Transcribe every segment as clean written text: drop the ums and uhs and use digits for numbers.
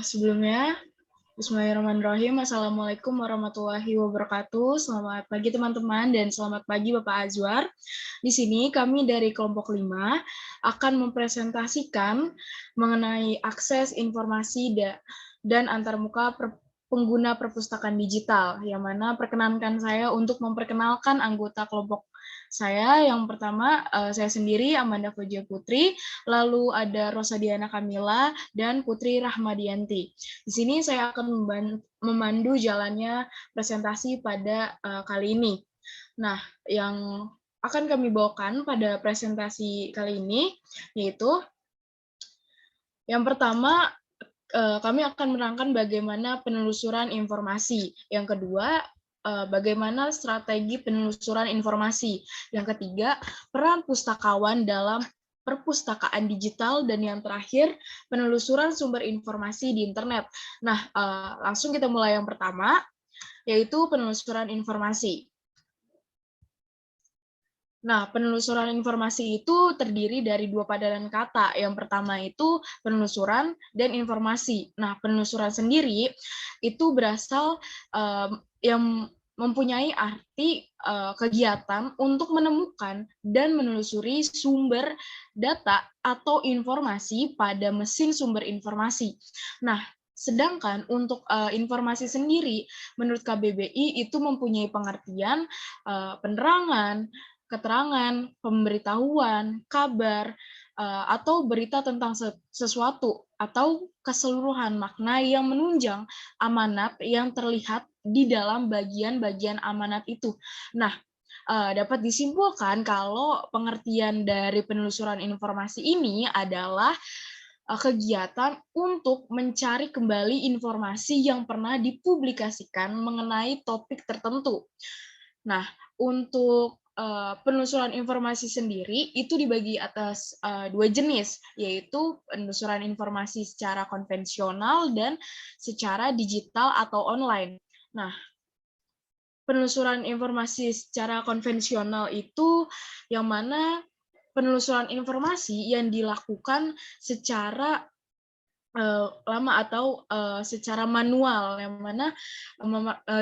Sebelumnya, Bismillahirrahmanirrahim. Assalamualaikum warahmatullahi wabarakatuh. Selamat pagi teman-teman dan selamat pagi Bapak Azwar. Di sini kami dari kelompok 5 akan mempresentasikan mengenai akses informasi dan antarmuka pengguna perpustakaan digital, yang mana perkenankan saya untuk memperkenalkan anggota kelompok saya. Yang pertama, saya sendiri, Amanda Fojia Putri, lalu ada Rosa Diana Kamila, dan Putri Rahmadianti. Di sini saya akan memandu jalannya presentasi pada kali ini. Nah, yang akan kami bawakan pada presentasi kali ini yaitu yang pertama, kami akan menerangkan bagaimana penelusuran informasi. Yang kedua, bagaimana strategi penelusuran informasi. Yang ketiga, peran pustakawan dalam perpustakaan digital, dan yang terakhir, penelusuran sumber informasi di internet. Nah, langsung kita mulai yang pertama, yaitu penelusuran informasi. Nah, penelusuran informasi itu terdiri dari dua padanan kata. Yang pertama itu penelusuran dan informasi. Nah, penelusuran sendiri itu berasal yang mempunyai arti kegiatan untuk menemukan dan menelusuri sumber data atau informasi pada mesin sumber informasi. Nah, sedangkan untuk informasi sendiri, menurut KBBI itu mempunyai pengertian penerangan, keterangan, pemberitahuan, kabar, atau berita tentang sesuatu, atau keseluruhan makna yang menunjang amanat yang terlihat di dalam bagian-bagian amanat itu. Nah, dapat disimpulkan kalau pengertian dari penelusuran informasi ini adalah kegiatan untuk mencari kembali informasi yang pernah dipublikasikan mengenai topik tertentu. Nah, untuk penelusuran informasi sendiri itu dibagi atas dua jenis, yaitu penelusuran informasi secara konvensional dan secara digital atau online. Nah, penelusuran informasi secara konvensional itu yang mana penelusuran informasi yang dilakukan secara lama atau secara manual, yang mana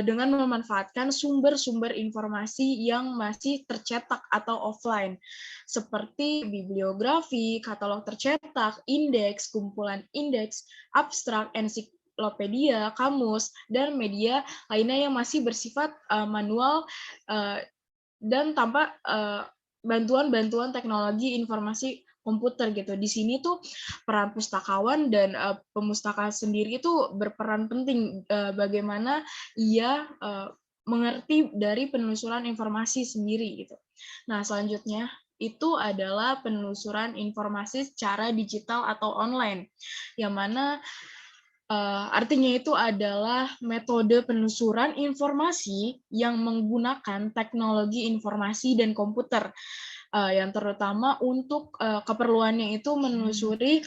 dengan memanfaatkan sumber-sumber informasi yang masih tercetak atau offline, seperti bibliografi, katalog tercetak, indeks, kumpulan indeks, abstrak, ensiklopedia, kamus, dan media lainnya yang masih bersifat manual dan tanpa bantuan-bantuan teknologi informasi komputer gitu. Di sini tuh peran pustakawan dan pemustaka sendiri itu berperan penting bagaimana ia mengerti dari penelusuran informasi sendiri gitu. Nah, selanjutnya itu adalah penelusuran informasi secara digital atau online, yang mana artinya itu adalah metode penelusuran informasi yang menggunakan teknologi informasi dan komputer, yang terutama untuk keperluannya itu menelusuri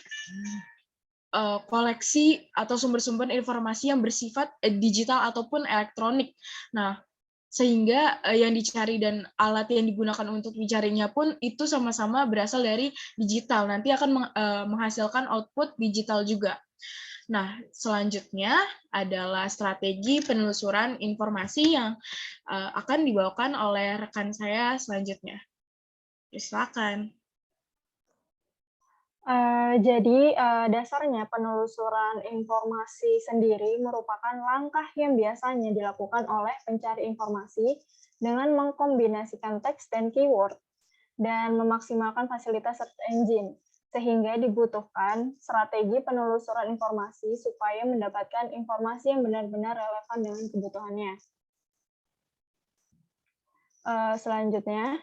koleksi atau sumber-sumber informasi yang bersifat digital ataupun elektronik. Nah, sehingga yang dicari dan alat yang digunakan untuk mencarinya pun itu sama-sama berasal dari digital. Nanti akan menghasilkan output digital juga. Nah, selanjutnya adalah strategi penelusuran informasi yang akan dibawakan oleh rekan saya selanjutnya. Silakan. Jadi, dasarnya penelusuran informasi sendiri merupakan langkah yang biasanya dilakukan oleh pencari informasi dengan mengkombinasikan teks dan keyword dan memaksimalkan fasilitas search engine, sehingga dibutuhkan strategi penelusuran informasi supaya mendapatkan informasi yang benar-benar relevan dengan kebutuhannya. Selanjutnya,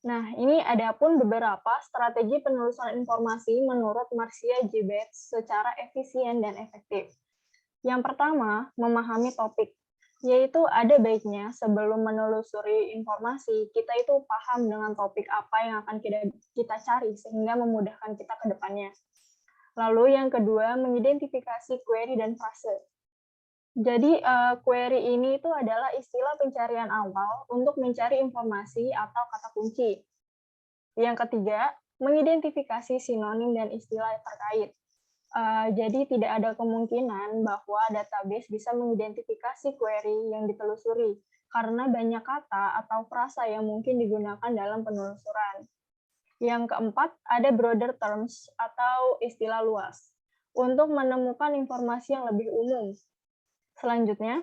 nah, ini ada pun beberapa strategi penelusuran informasi menurut Marcia J. Bates secara efisien dan efektif. Yang pertama, memahami topik, yaitu ada baiknya sebelum menelusuri informasi, kita itu paham dengan topik apa yang akan kita cari sehingga memudahkan kita ke depannya. Lalu yang kedua, mengidentifikasi query dan frase. Jadi, query ini itu adalah istilah pencarian awal untuk mencari informasi atau kata kunci. Yang ketiga, mengidentifikasi sinonim dan istilah terkait. Jadi tidak ada kemungkinan bahwa database bisa mengidentifikasi query yang ditelusuri, karena banyak kata atau frasa yang mungkin digunakan dalam penelusuran. Yang keempat, ada broader terms atau istilah luas, untuk menemukan informasi yang lebih umum. Selanjutnya,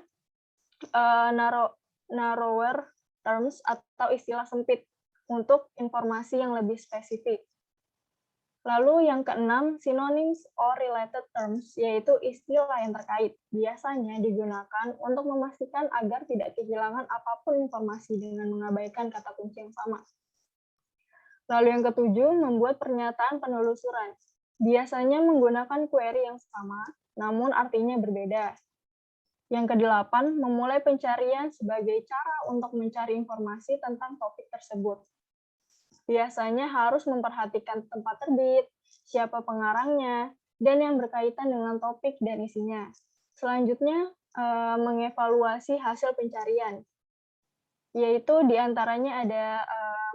narrower terms atau istilah sempit untuk informasi yang lebih spesifik. Lalu yang keenam, synonyms or related terms, yaitu istilah yang terkait. Biasanya digunakan untuk memastikan agar tidak kehilangan apapun informasi dengan mengabaikan kata kunci yang sama. Lalu yang ketujuh, membuat pernyataan penelusuran. Biasanya menggunakan query yang sama, namun artinya berbeda. Yang kedelapan, memulai pencarian sebagai cara untuk mencari informasi tentang topik tersebut. Biasanya harus memperhatikan tempat terbit, siapa pengarangnya, dan yang berkaitan dengan topik dan isinya. Selanjutnya, mengevaluasi hasil pencarian, yaitu diantaranya ada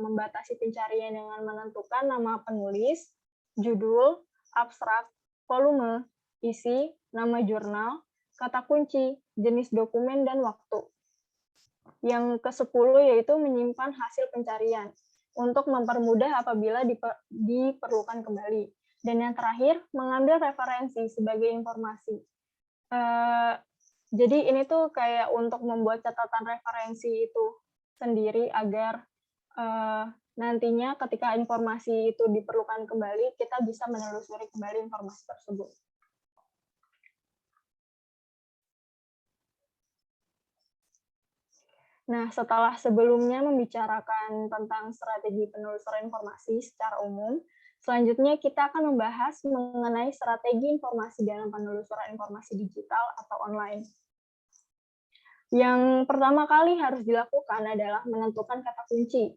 membatasi pencarian dengan menentukan nama penulis, judul, abstrak, volume, isi, nama jurnal, kata kunci, jenis dokumen, dan waktu. Yang ke-10 yaitu menyimpan hasil pencarian untuk mempermudah apabila diperlukan kembali. Dan yang terakhir, mengambil referensi sebagai informasi. Jadi ini tuh kayak untuk membuat catatan referensi itu sendiri agar nantinya ketika informasi itu diperlukan kembali, kita bisa menelusuri kembali informasi tersebut. Nah, setelah sebelumnya membicarakan tentang strategi penelusuran informasi secara umum, selanjutnya kita akan membahas mengenai strategi informasi dalam penelusuran informasi digital atau online. Yang pertama kali harus dilakukan adalah menentukan kata kunci.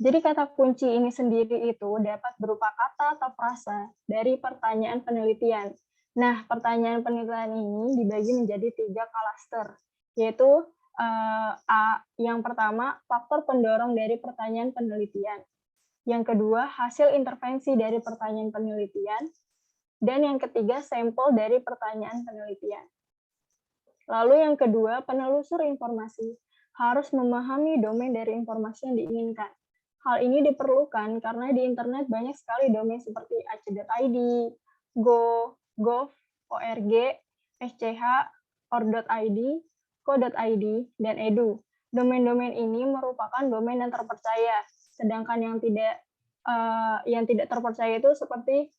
Jadi kata kunci ini sendiri itu dapat berupa kata atau frasa dari pertanyaan penelitian. Nah, pertanyaan penelitian ini dibagi menjadi 3 klaster, yaitu yang pertama, faktor pendorong dari pertanyaan penelitian. Yang kedua, hasil intervensi dari pertanyaan penelitian. Dan yang ketiga, sampel dari pertanyaan penelitian. Lalu yang kedua, penelusur informasi harus memahami domain dari informasi yang diinginkan. Hal ini diperlukan karena di internet banyak sekali domain seperti ac.id, go, gov, org, sch, or.id, co.id, dan edu. Domain-domain ini merupakan domain yang terpercaya, sedangkan yang tidak terpercaya itu seperti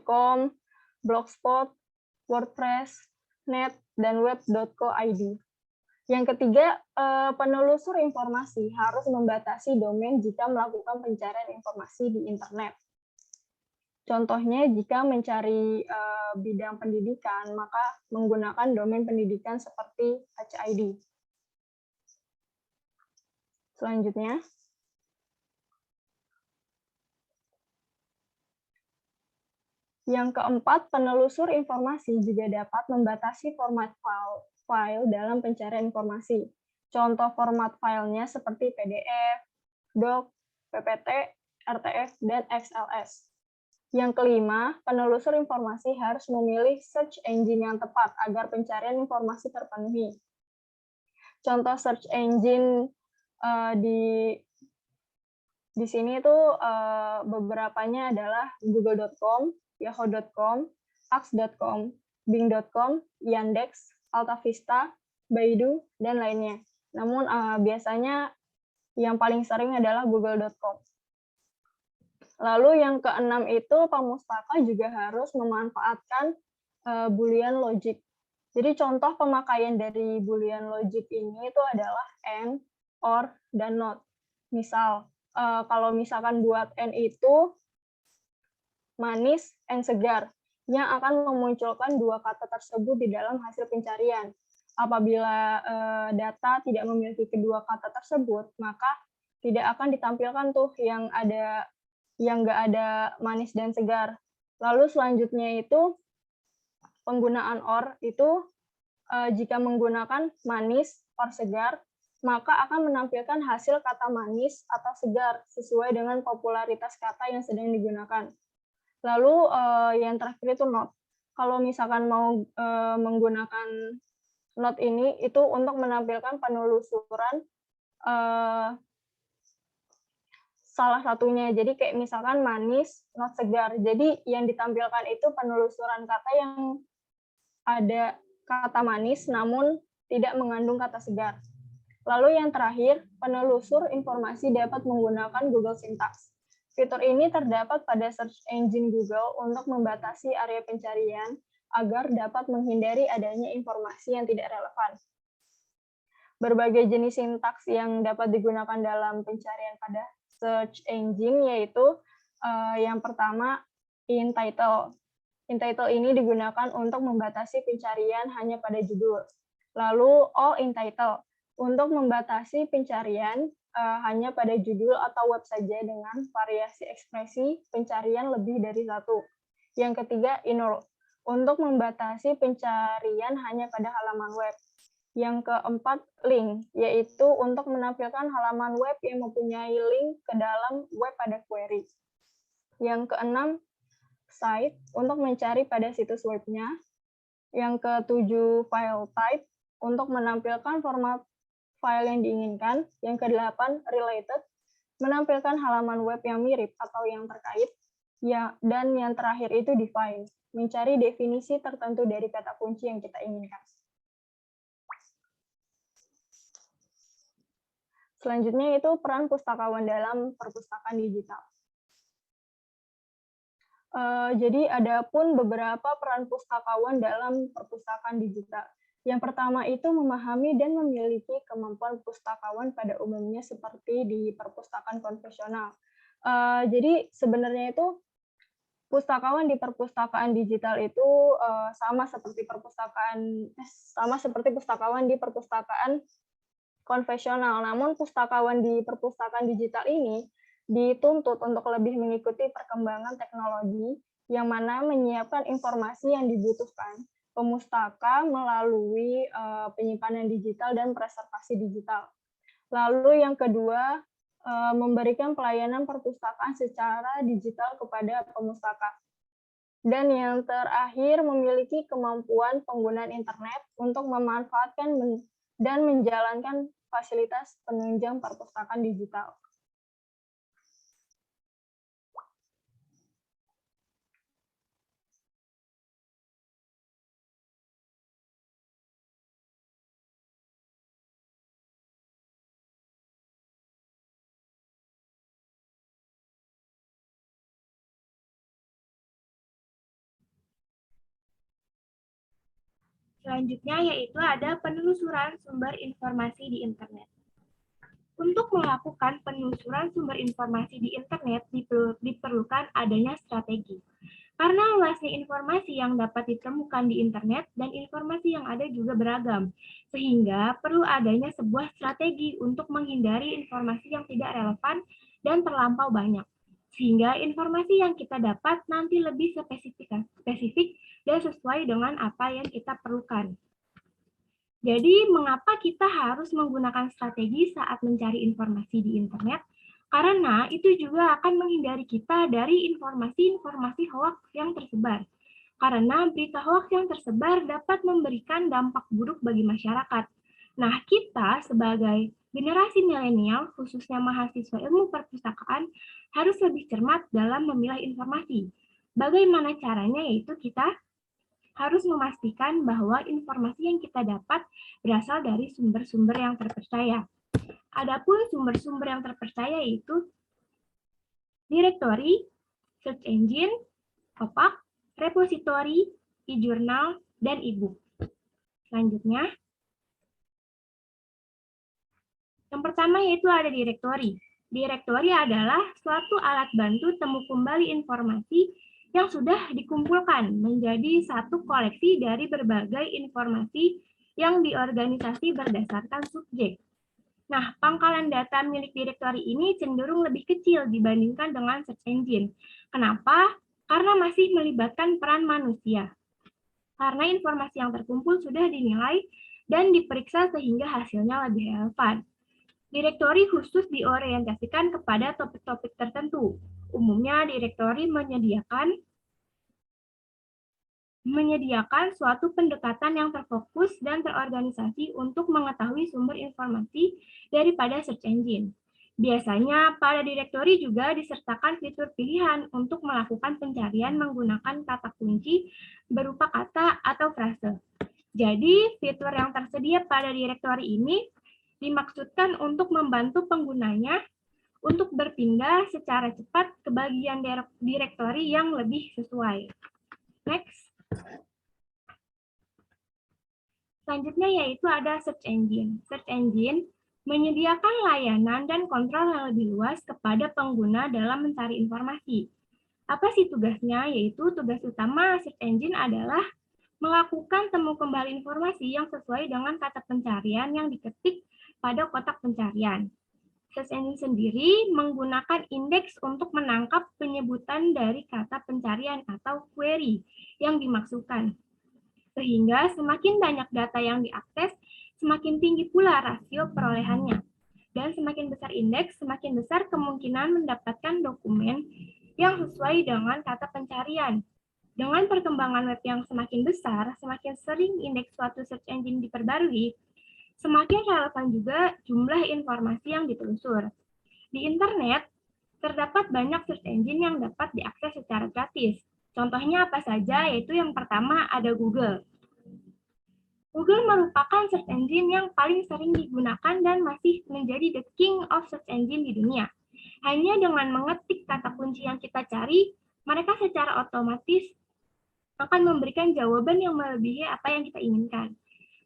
.com, blogspot, wordpress, net, dan web.co.id. Yang ketiga, penelusur informasi harus membatasi domain jika melakukan pencarian informasi di internet. Contohnya, jika mencari bidang pendidikan, maka menggunakan domain pendidikan seperti HID. Selanjutnya, yang keempat, penelusur informasi juga dapat membatasi format file dalam pencarian informasi. Contoh format filenya seperti PDF, doc, PPT, RTF, dan XLS. Yang kelima, penelusur informasi harus memilih search engine yang tepat agar pencarian informasi terpenuhi. Contoh search engine di sini itu beberapanya adalah google.com, yahoo.com, ax.com, bing.com, Yandex, AltaVista, Baidu, dan lainnya. Namun biasanya yang paling sering adalah google.com. Lalu yang keenam itu pemustaka juga harus memanfaatkan Boolean logic. Jadi contoh pemakaian dari Boolean logic ini itu adalah and, or, dan not. Misal, kalau misalkan buat and itu manis and segar, yang akan memunculkan dua kata tersebut di dalam hasil pencarian. Apabila data tidak memiliki kedua kata tersebut, maka tidak akan ditampilkan tuh yang nggak ada manis dan segar. Lalu selanjutnya itu penggunaan or itu Jika menggunakan manis or segar, maka akan menampilkan hasil kata manis atau segar sesuai dengan popularitas kata yang sedang digunakan. Lalu yang terakhir itu not. Kalau misalkan mau menggunakan not ini itu untuk menampilkan penelusuran salah satunya. Jadi kayak misalkan manis, not segar. Jadi yang ditampilkan itu penelusuran kata yang ada kata manis namun tidak mengandung kata segar. Lalu yang terakhir, penelusur informasi dapat menggunakan Google Syntax. Fitur ini terdapat pada search engine Google untuk membatasi area pencarian agar dapat menghindari adanya informasi yang tidak relevan. Berbagai jenis sintaks yang dapat digunakan dalam pencarian pada search engine yaitu yang pertama in title. In title ini digunakan untuk membatasi pencarian hanya pada judul. Lalu all in title untuk membatasi pencarian hanya pada judul atau web saja dengan variasi ekspresi pencarian lebih dari satu. Yang ketiga in all untuk membatasi pencarian hanya pada halaman web. Yang keempat, link, yaitu untuk menampilkan halaman web yang mempunyai link ke dalam web pada query. Yang keenam, site, untuk mencari pada situs webnya. Yang ketujuh, file type, untuk menampilkan format file yang diinginkan. Yang kedelapan, related, menampilkan halaman web yang mirip atau yang terkait. Dan yang terakhir itu define, mencari definisi tertentu dari kata kunci yang kita inginkan. Selanjutnya itu peran pustakawan dalam perpustakaan digital. Jadi ada pun beberapa peran pustakawan dalam perpustakaan digital. Yang pertama itu memahami dan memiliki kemampuan pustakawan pada umumnya seperti di perpustakaan konvensional. Jadi sebenarnya itu pustakawan di perpustakaan digital itu sama seperti pustakawan di perpustakaan konvensional. Namun pustakawan di perpustakaan digital ini dituntut untuk lebih mengikuti perkembangan teknologi yang mana menyiapkan informasi yang dibutuhkan pemustaka melalui penyimpanan digital dan preservasi digital. Lalu yang kedua, memberikan pelayanan perpustakaan secara digital kepada pemustaka. Dan yang terakhir, memiliki kemampuan penggunaan internet untuk memanfaatkan dan menjalankan fasilitas penunjang perpustakaan digital. Selanjutnya yaitu ada penelusuran sumber informasi di internet. Untuk melakukan penelusuran sumber informasi di internet diperlukan adanya strategi. Karena luasnya informasi yang dapat ditemukan di internet dan informasi yang ada juga beragam, sehingga perlu adanya sebuah strategi untuk menghindari informasi yang tidak relevan dan terlampau banyak. Sehingga informasi yang kita dapat nanti lebih spesifik dan sesuai dengan apa yang kita perlukan. Jadi, mengapa kita harus menggunakan strategi saat mencari informasi di internet? Karena itu juga akan menghindari kita dari informasi-informasi hoax yang tersebar. Karena berita hoax yang tersebar dapat memberikan dampak buruk bagi masyarakat. Nah, kita sebagai generasi milenial, khususnya mahasiswa ilmu perpustakaan, harus lebih cermat dalam memilah informasi. Bagaimana caranya? Yaitu kita harus memastikan bahwa informasi yang kita dapat berasal dari sumber-sumber yang terpercaya. Adapun sumber-sumber yang terpercaya yaitu direktori, search engine, OPAC, repository, e-journal, dan e-book. Selanjutnya, yang pertama yaitu ada direktori. Direktori adalah suatu alat bantu temu kembali informasi yang sudah dikumpulkan menjadi satu koleksi dari berbagai informasi yang diorganisasi berdasarkan subjek. Nah, pangkalan data milik direktori ini cenderung lebih kecil dibandingkan dengan search engine. Kenapa? Karena masih melibatkan peran manusia. karena informasi yang terkumpul sudah dinilai dan diperiksa sehingga hasilnya lebih relevan. Direktori khusus diorientasikan kepada topik-topik tertentu. Umumnya direktori menyediakan suatu pendekatan yang terfokus dan terorganisasi untuk mengetahui sumber informasi daripada search engine. Biasanya pada direktori juga disertakan fitur pilihan untuk melakukan pencarian menggunakan kata kunci berupa kata atau frase. Jadi, fitur yang tersedia pada direktori ini dimaksudkan untuk membantu penggunanya untuk berpindah secara cepat ke bagian direktori yang lebih sesuai. Next. Selanjutnya yaitu ada search engine. Search engine menyediakan layanan dan kontrol yang lebih luas kepada pengguna dalam mencari informasi. Apa sih tugasnya? Yaitu tugas utama search engine adalah melakukan temu kembali informasi yang sesuai dengan kata pencarian yang diketik pada kotak pencarian. Search engine sendiri menggunakan indeks untuk menangkap penyebutan dari kata pencarian atau query yang dimaksudkan. Sehingga semakin banyak data yang diakses, semakin tinggi pula rasio perolehannya. Dan semakin besar indeks, semakin besar kemungkinan mendapatkan dokumen yang sesuai dengan kata pencarian. Dengan perkembangan web yang semakin besar, semakin sering indeks suatu search engine diperbarui, semakin relevan juga jumlah informasi yang ditelusur. Di internet, terdapat banyak search engine yang dapat diakses secara gratis. Contohnya apa saja? Yaitu yang pertama ada Google. Google merupakan search engine yang paling sering digunakan dan masih menjadi the king of search engine di dunia. Hanya dengan mengetik kata kunci yang kita cari, mereka secara otomatis akan memberikan jawaban yang melebihi apa yang kita inginkan.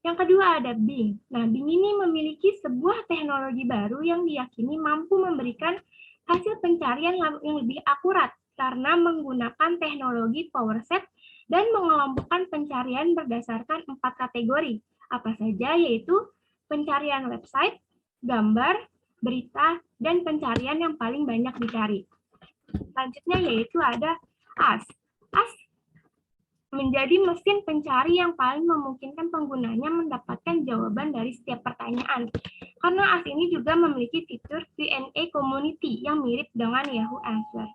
Yang kedua ada Bing. Nah, Bing ini memiliki sebuah teknologi baru yang diyakini mampu memberikan hasil pencarian yang lebih akurat karena menggunakan teknologi PowerSet dan mengelompokkan pencarian berdasarkan 4 kategori. Apa saja? Yaitu pencarian website, gambar, berita, dan pencarian yang paling banyak dicari. Selanjutnya yaitu ada Ask. Ask menjadi mesin pencari yang paling memungkinkan penggunanya mendapatkan jawaban dari setiap pertanyaan. Karena Ask ini juga memiliki fitur Q&A community yang mirip dengan Yahoo Answer.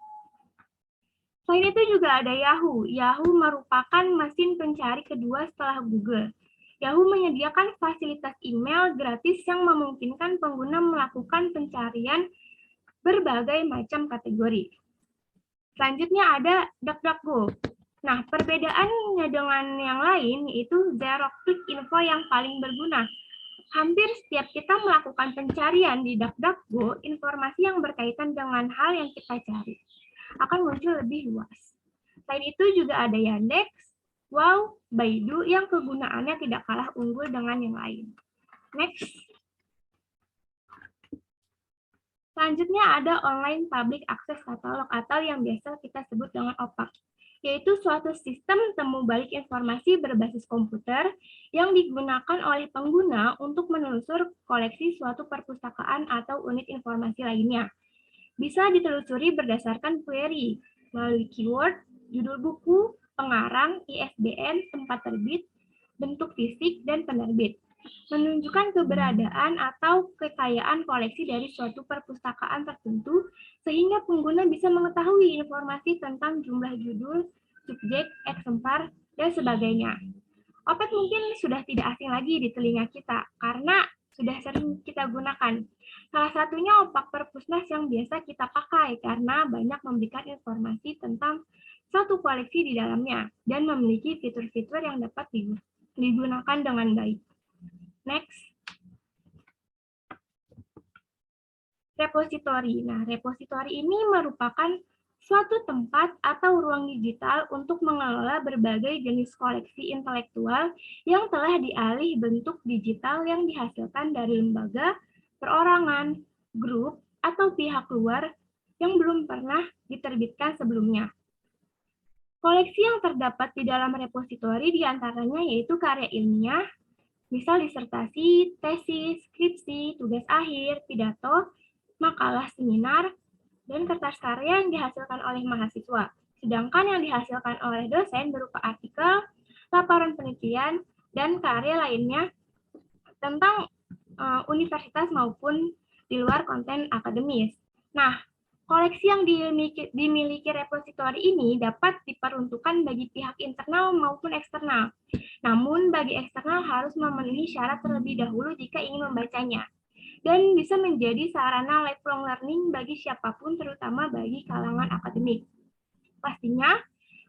Selain itu juga ada Yahoo. Yahoo merupakan mesin pencari kedua setelah Google. Yahoo menyediakan fasilitas email gratis yang memungkinkan pengguna melakukan pencarian berbagai macam kategori. Selanjutnya ada DuckDuckGo. Nah, perbedaannya dengan yang lain yaitu zero-click info yang paling berguna. Hampir setiap kita melakukan pencarian di DuckDuckGo, informasi yang berkaitan dengan hal yang kita cari akan muncul lebih luas. Selain itu juga ada Yandex, Wow, Baidu yang kegunaannya tidak kalah unggul dengan yang lain. Next. Selanjutnya ada Online Public Access Catalog atau yang biasa kita sebut dengan OPAC, yaitu suatu sistem temu balik informasi berbasis komputer yang digunakan oleh pengguna untuk menelusur koleksi suatu perpustakaan atau unit informasi lainnya. Bisa ditelusuri berdasarkan query, melalui keyword, judul buku, pengarang, ISBN, tempat terbit, bentuk fisik, dan penerbit. Menunjukkan keberadaan atau kekayaan koleksi dari suatu perpustakaan tertentu, sehingga pengguna bisa mengetahui informasi tentang jumlah judul, subjek, eksemplar, dan sebagainya. OPAC mungkin sudah tidak asing lagi di telinga kita, karena sudah sering kita gunakan. Salah satunya OPAC Perpusnas yang biasa kita pakai karena banyak memberikan informasi tentang satu koleksi di dalamnya dan memiliki fitur-fitur yang dapat digunakan dengan baik. Next. Repository. Nah, repository ini merupakan suatu tempat atau ruang digital untuk mengelola berbagai jenis koleksi intelektual yang telah dialih bentuk digital yang dihasilkan dari lembaga, perorangan, grup, atau pihak luar yang belum pernah diterbitkan sebelumnya. Koleksi yang terdapat di dalam repositori diantaranya yaitu karya ilmiah, misal disertasi, tesis, skripsi, tugas akhir, pidato, makalah seminar, dan kertas karya yang dihasilkan oleh mahasiswa. Sedangkan yang dihasilkan oleh dosen berupa artikel, laporan penelitian, dan karya lainnya tentang universitas maupun di luar konten akademis. Nah, koleksi yang dimiliki repositori ini dapat diperuntukkan bagi pihak internal maupun eksternal. Namun, bagi eksternal harus memenuhi syarat terlebih dahulu jika ingin membacanya. Dan bisa menjadi sarana lifelong learning bagi siapapun, terutama bagi kalangan akademik. Pastinya,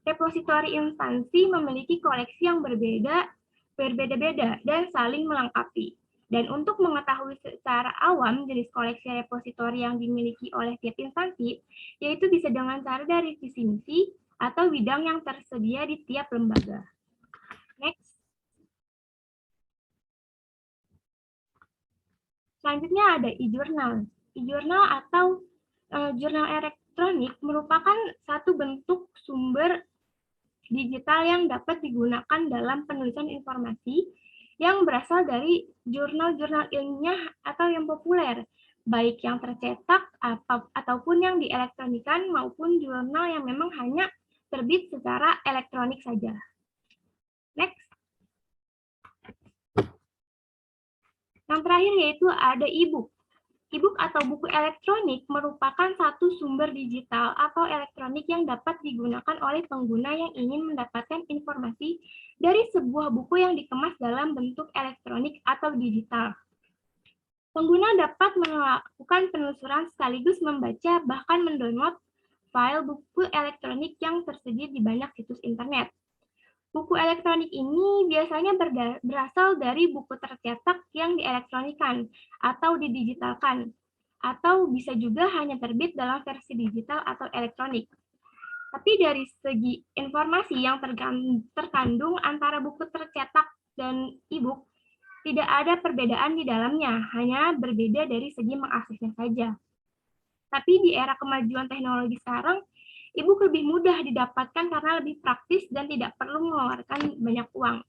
repositori instansi memiliki koleksi yang berbeda-beda dan saling melengkapi. Dan untuk mengetahui secara awam jenis koleksi repositori yang dimiliki oleh tiap instansi, yaitu bisa dengan cara dari visi misi atau bidang yang tersedia di tiap lembaga. Next. Selanjutnya ada e-journal. E-journal atau jurnal elektronik merupakan satu bentuk sumber digital yang dapat digunakan dalam penulisan informasi yang berasal dari jurnal-jurnal ilmiah atau yang populer, baik yang tercetak ataupun yang dielektronikan maupun jurnal yang memang hanya terbit secara elektronik saja. Next. Yang terakhir yaitu ada e-book. E-book atau buku elektronik merupakan satu sumber digital atau elektronik yang dapat digunakan oleh pengguna yang ingin mendapatkan informasi dari sebuah buku yang dikemas dalam bentuk elektronik atau digital. Pengguna dapat melakukan penelusuran sekaligus membaca bahkan mendownload file buku elektronik yang tersedia di banyak situs internet. Buku elektronik ini biasanya berasal dari buku tercetak yang dielektronikan atau didigitalkan, atau bisa juga hanya terbit dalam versi digital atau elektronik. Tapi dari segi informasi yang terkandung antara buku tercetak dan e-book, tidak ada perbedaan di dalamnya, hanya berbeda dari segi mengaksesnya saja. Tapi di era kemajuan teknologi sekarang, e-book lebih mudah didapatkan karena lebih praktis dan tidak perlu mengeluarkan banyak uang.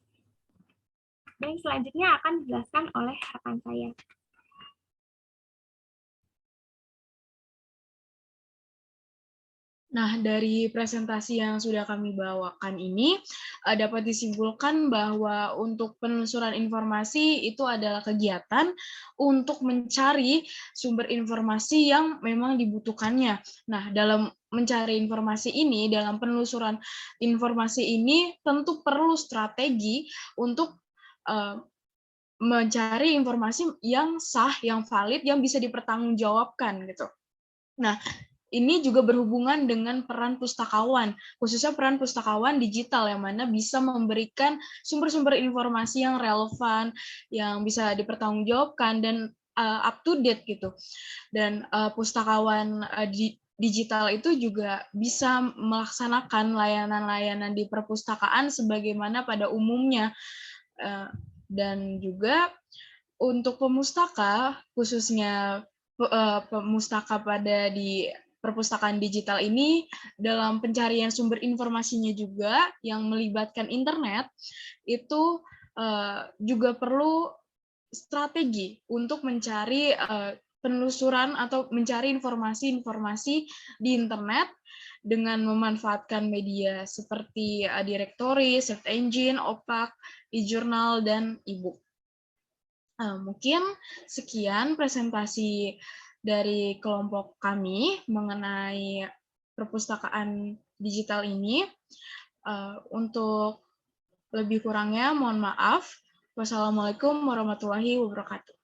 Dan selanjutnya akan dijelaskan oleh rekan saya. Nah, dari presentasi yang sudah kami bawakan ini, dapat disimpulkan bahwa untuk penelusuran informasi itu adalah kegiatan untuk mencari sumber informasi yang memang dibutuhkannya. Nah, dalam mencari informasi ini, dalam penelusuran informasi ini tentu perlu strategi untuk mencari informasi yang sah, yang valid, yang bisa dipertanggungjawabkan gitu. Nah, ini juga berhubungan dengan peran pustakawan, khususnya peran pustakawan digital yang mana bisa memberikan sumber-sumber informasi yang relevan, yang bisa dipertanggungjawabkan dan up to date gitu. Dan pustakawan digital itu juga bisa melaksanakan layanan-layanan di perpustakaan sebagaimana pada umumnya. Dan juga untuk pemustaka, khususnya pemustaka pada di perpustakaan digital ini, dalam pencarian sumber informasinya juga yang melibatkan internet, itu juga perlu strategi untuk mencari penelusuran atau mencari informasi-informasi di internet dengan memanfaatkan media seperti directory, search engine, OPAC, e-journal, dan e-book. Mungkin sekian presentasi dari kelompok kami mengenai perpustakaan digital ini. Untuk lebih kurangnya mohon maaf. Wassalamualaikum warahmatullahi wabarakatuh.